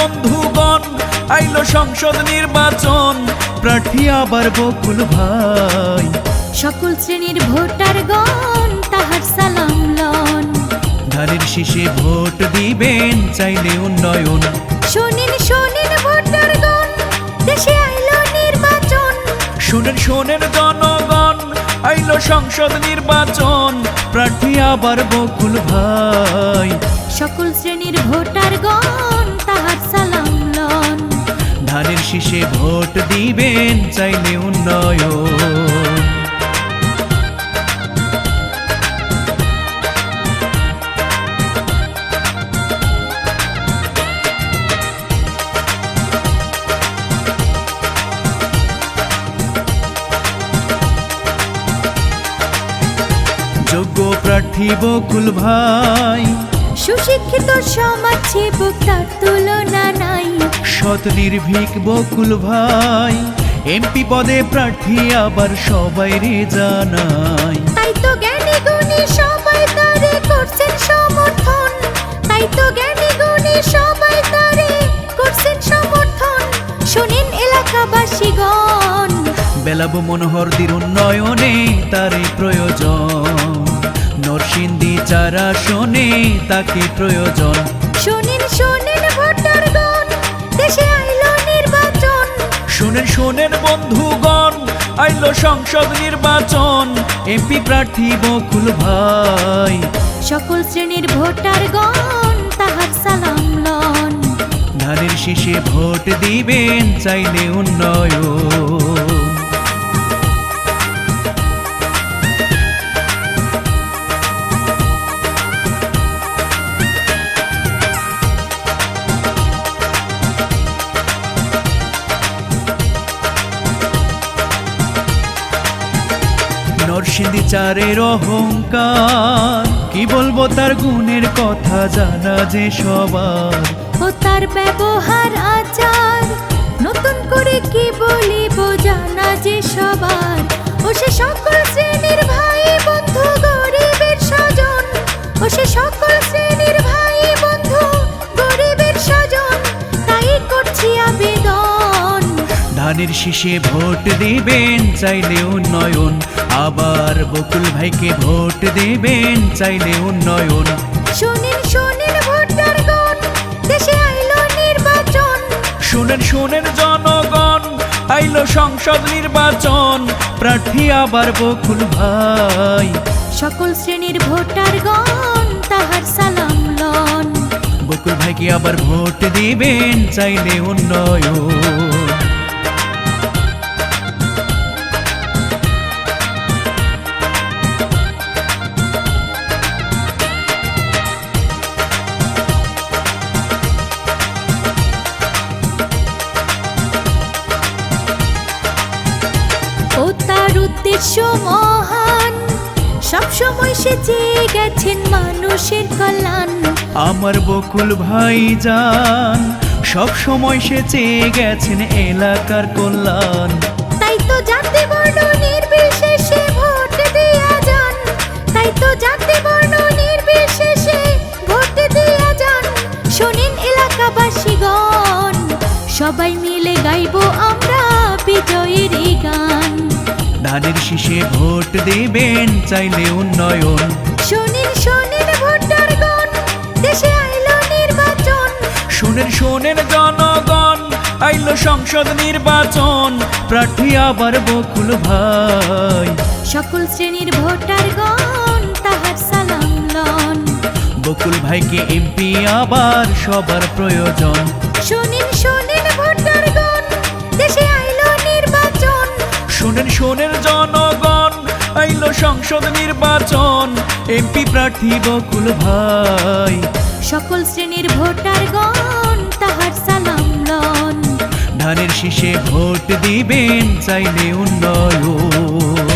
বন্ধুগণ, আইলো সংসদ নির্বাচন, প্রার্থী আবার বকুল ভাই। সকল শ্রেণীর ভোটারগণ তাহার সালাম লন। ধানের শীষে ভোট দিবেন, চাইলে উন্নয়ন। শোনেন শোনেন ভোটারগণ, দেশে আইলো নির্বাচন। শোনেন শোনেন জনগণ, আইলো সংসদ নির্বাচন, প্রার্থী আবার বকুল ভাই। সকল শ্রেণীর ভোটারগণ তাহার সালাম লন। ধানের শীষে ভোট দিবেন, চাইলে উন্নয়ন। যোগ্য প্রার্থী বকুল ভাই, সুশিক্ষিত সমাজ সেবক তার তুলনা নাই। সৎ নির্ভীক বকুল ভাই, এমপি পদে প্রার্থী আবার সবাই রে জানাই। তাই তো জ্ঞানী গুণী সবাই তারে করছেন সমর্থন। তাই তো জ্ঞানী গুণী সবাই তারে করছেন সমর্থন। শোনেন এলাকাবাসীগণ, বেলাবো মনোহরদির উন্নয়নে তারে প্রয়োজন। নরসিংদী চার আসনে তাকে প্রয়োজন। শোনেন শোনেন ভোটারগণ, দেশে আইলো নির্বাচন। শোনেন শোনেন বন্ধুগণ, আইলো সংসদ নির্বাচন, এমপি প্রার্থী বকুল ভাই। সকল শ্রেণীর ভোটারগণ তাহার সালাম লন। ধানের শীষে ভোট দিবেন, চাইলে উন্নয়ন। নরসিংদী চারের অহংকার, কি বলবো তার গুণের কথা জানা যে সবার। ও তার ব্যবহার আচার, নতুন করে কি বলিব জানা যে সবার। ও সে সকল শ্রেণীর ভাই বন্ধু গরিবের স্বজন। ও সে সকল শ্রেণীর ভাই বন্ধু গরিবের স্বজন। তাই করছি আবেদন, ধানের শীষে ভোট দিবেন, চাইলে উন্নয়ন। আবার বকুল ভাইকে ভোট দিবেন, চাইলে উন্নয়ন। শোনেন শোনেন ভোটারগণ, দেশে আইলো নির্বাচন। শোনেন শোনেন জনগণ, আইলো সংসদ নির্বাচন, প্রার্থী আবার বকুল ভাই। সকল শ্রেণীর ভোটারগণ তাহার সালাম লন। বকুল ভাইকে আবার ভোট দিবেন, চাইলে উন্নয়ন। ও তার উদ্দেশ্য মহান, সব সময় সে চেয়ে গেছেন মানুষের কল্যাণ। আমার বকুল ভাই যান, সব সময় সে চেয়ে গেছেন এলাকার কল্যাণ। তাই তো জাতি বর্ণ নির্বিশেষে ভোট দিয়া যান। তাই তো জাতি বর্ণ নির্বিশেষে ভোট দিয়া যান। শোনেন এলাকাবাসীগণ, সবাই মিলে গাইবো আমরা বিজয়ের এই গান। ধানের শীষে ভোট দিবেন, চাইলে উন্নয়ন। শোনেন শোনেন ভোটারগণ, দেশে আইলো নির্বাচন। শোনেন শোনেন জনগণ, আইলো সংসদ নির্বাচন, প্রার্থী আবার বকুল ভাই। সকল শ্রেণীর ভোটারগণ তাহার সালাম লন। বকুল ভাইকে এমপি আবার সবার প্রয়োজন। শোনেন শোনেন ভোটারগণ, দেশে আইলো নির্বাচন। শোনেন শোনেন জনগণ, আইলো সংসদ নির্বাচন, এমপি প্রার্থী বকুল ভাই। সকল শ্রেণীর ভোটারগণ তাহার সালাম লন। ধানের শীষে ভোট দিবেন, চাইলে উন্নয়ন।